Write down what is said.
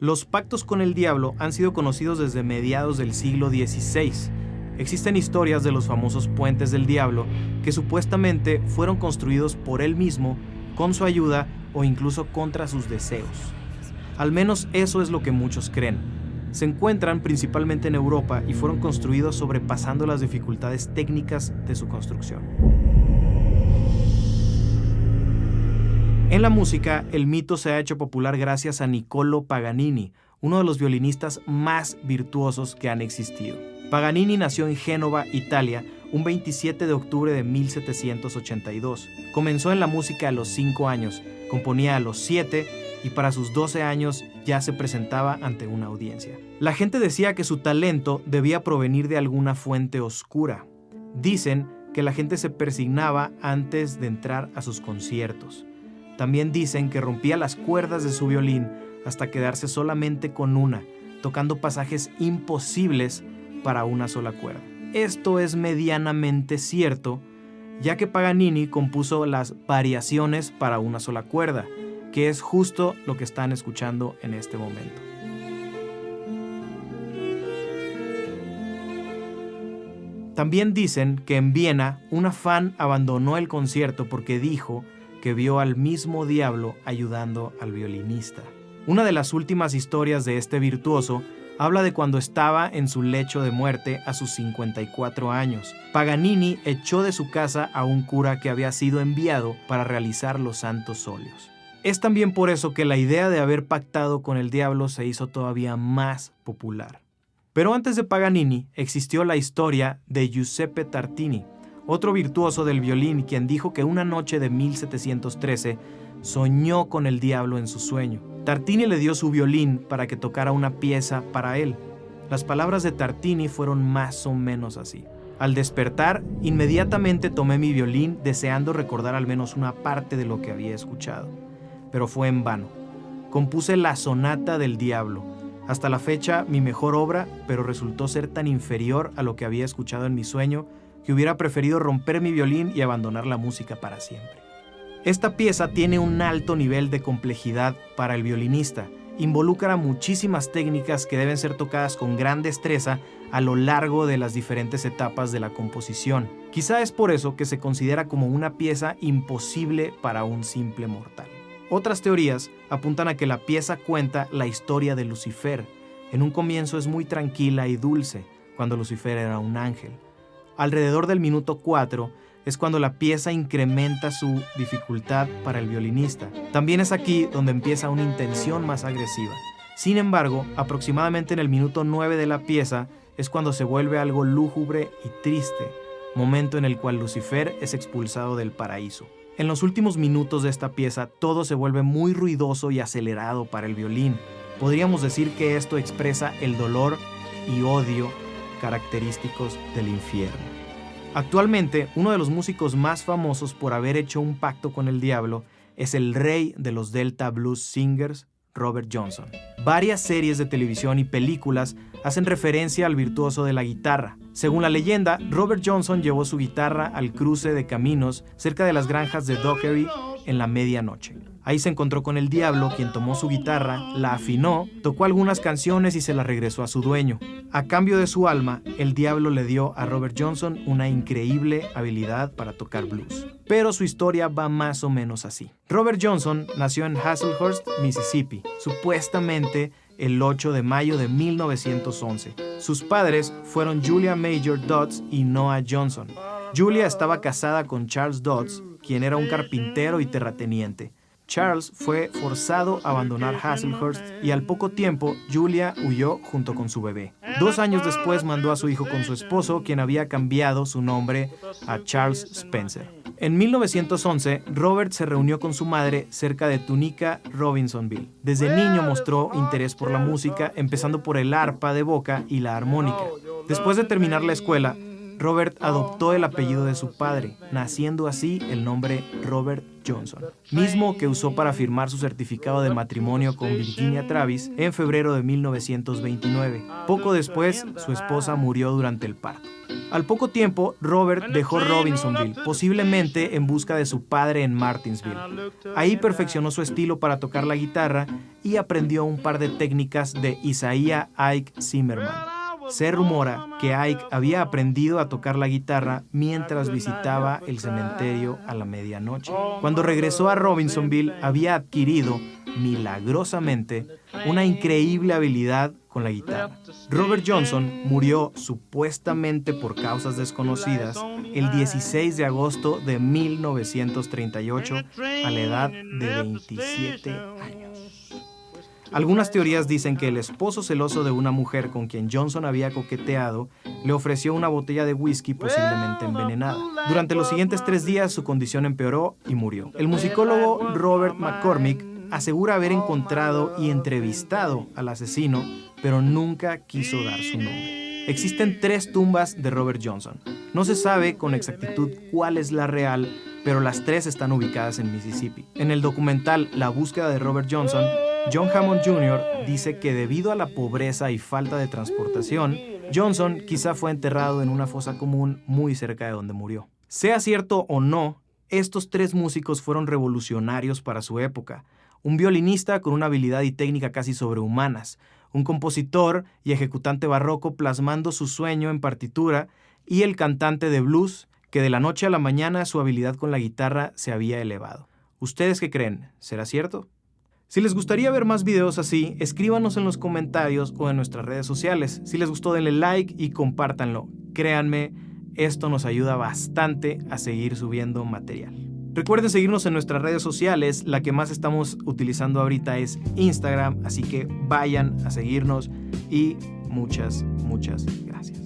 Los pactos con el diablo han sido conocidos desde mediados del siglo XVI. Existen historias de los famosos puentes del diablo que supuestamente fueron construidos por él mismo, con su ayuda o incluso contra sus deseos. Al menos eso es lo que muchos creen. Se encuentran principalmente en Europa y fueron construidos sobrepasando las dificultades técnicas de su construcción. En la música, el mito se ha hecho popular gracias a Niccolò Paganini, uno de los violinistas más virtuosos que han existido. Paganini nació en Génova, Italia, un 27 de octubre de 1782. Comenzó en la música a los 5 años, componía a los 7 y para sus 12 años ya se presentaba ante una audiencia. La gente decía que su talento debía provenir de alguna fuente oscura. Dicen que la gente se persignaba antes de entrar a sus conciertos. También dicen que rompía las cuerdas de su violín hasta quedarse solamente con una, tocando pasajes imposibles para una sola cuerda. Esto es medianamente cierto, ya que Paganini compuso las variaciones para una sola cuerda, que es justo lo que están escuchando en este momento. También dicen que en Viena una fan abandonó el concierto porque dijo que vio al mismo diablo ayudando al violinista. Una de las últimas historias de este virtuoso habla de cuando estaba en su lecho de muerte a sus 54 años. Paganini echó de su casa a un cura que había sido enviado para realizar los santos óleos. Es también por eso que la idea de haber pactado con el diablo se hizo todavía más popular. Pero antes de Paganini existió la historia de Giuseppe Tartini, otro virtuoso del violín, quien dijo que una noche de 1713 soñó con el diablo en su sueño. Tartini le dio su violín para que tocara una pieza para él. Las palabras de Tartini fueron más o menos así: al despertar, inmediatamente tomé mi violín deseando recordar al menos una parte de lo que había escuchado. Pero fue en vano. Compuse la Sonata del Diablo. Hasta la fecha, mi mejor obra, pero resultó ser tan inferior a lo que había escuchado en mi sueño que hubiera preferido romper mi violín y abandonar la música para siempre. Esta pieza tiene un alto nivel de complejidad para el violinista. Involucra muchísimas técnicas que deben ser tocadas con gran destreza a lo largo de las diferentes etapas de la composición. Quizá es por eso que se considera como una pieza imposible para un simple mortal. Otras teorías apuntan a que la pieza cuenta la historia de Lucifer. En un comienzo es muy tranquila y dulce, cuando Lucifer era un ángel. Alrededor del minuto 4 es cuando la pieza incrementa su dificultad para el violinista. También es aquí donde empieza una intención más agresiva. Sin embargo, aproximadamente en el minuto 9 de la pieza es cuando se vuelve algo lúgubre y triste, momento en el cual Lucifer es expulsado del paraíso. En los últimos minutos de esta pieza todo se vuelve muy ruidoso y acelerado para el violín. Podríamos decir que esto expresa el dolor y odio característicos del infierno. Actualmente, uno de los músicos más famosos por haber hecho un pacto con el diablo es el rey de los Delta Blues Singers, Robert Johnson. Varias series de televisión y películas hacen referencia al virtuoso de la guitarra. Según la leyenda, Robert Johnson llevó su guitarra al cruce de caminos cerca de las granjas de Dockery en la medianoche. Ahí se encontró con el diablo, quien tomó su guitarra, la afinó, tocó algunas canciones y se la regresó a su dueño. A cambio de su alma, el diablo le dio a Robert Johnson una increíble habilidad para tocar blues. Pero su historia va más o menos así. Robert Johnson nació en Hazlehurst, Mississippi, supuestamente el 8 de mayo de 1911. Sus padres fueron Julia Major Dodds y Noah Johnson. Julia estaba casada con Charles Dodds, quien era un carpintero y terrateniente. Charles fue forzado a abandonar Hazlehurst y al poco tiempo Julia huyó junto con su bebé. 2 años después mandó a su hijo con su esposo, quien había cambiado su nombre a Charles Spencer. En 1911, Robert se reunió con su madre cerca de Tunica, Robinsonville. Desde niño mostró interés por la música, empezando por el arpa de boca y la armónica. Después de terminar la escuela, Robert adoptó el apellido de su padre, naciendo así el nombre Robert Johnson, mismo que usó para firmar su certificado de matrimonio con Virginia Travis en febrero de 1929. Poco después, su esposa murió durante el parto. Al poco tiempo, Robert dejó Robinsonville, posiblemente en busca de su padre en Martinsville. Ahí perfeccionó su estilo para tocar la guitarra y aprendió un par de técnicas de Isaiah Ike Zimmerman. Se rumora que Ike había aprendido a tocar la guitarra mientras visitaba el cementerio a la medianoche. Cuando regresó a Robinsonville, había adquirido, milagrosamente, una increíble habilidad con la guitarra. Robert Johnson murió supuestamente por causas desconocidas el 16 de agosto de 1938 a la edad de 27 años. Algunas teorías dicen que el esposo celoso de una mujer con quien Johnson había coqueteado le ofreció una botella de whisky posiblemente envenenada. Durante los siguientes 3 días su condición empeoró y murió. El musicólogo Robert McCormick asegura haber encontrado y entrevistado al asesino, pero nunca quiso dar su nombre. Existen 3 tumbas de Robert Johnson. No se sabe con exactitud cuál es la real, pero las 3 están ubicadas en Mississippi. En el documental La búsqueda de Robert Johnson, John Hammond Jr. dice que debido a la pobreza y falta de transportación, Johnson quizá fue enterrado en una fosa común muy cerca de donde murió. Sea cierto o no, estos 3 músicos fueron revolucionarios para su época. Un violinista con una habilidad y técnica casi sobrehumanas, un compositor y ejecutante barroco plasmando su sueño en partitura, y el cantante de blues que de la noche a la mañana su habilidad con la guitarra se había elevado. ¿Ustedes qué creen? ¿Será cierto? Si les gustaría ver más videos así, escríbanos en los comentarios o en nuestras redes sociales. Si les gustó, denle like y compártanlo. Créanme, esto nos ayuda bastante a seguir subiendo material. Recuerden seguirnos en nuestras redes sociales. La que más estamos utilizando ahorita es Instagram, así que vayan a seguirnos y muchas gracias.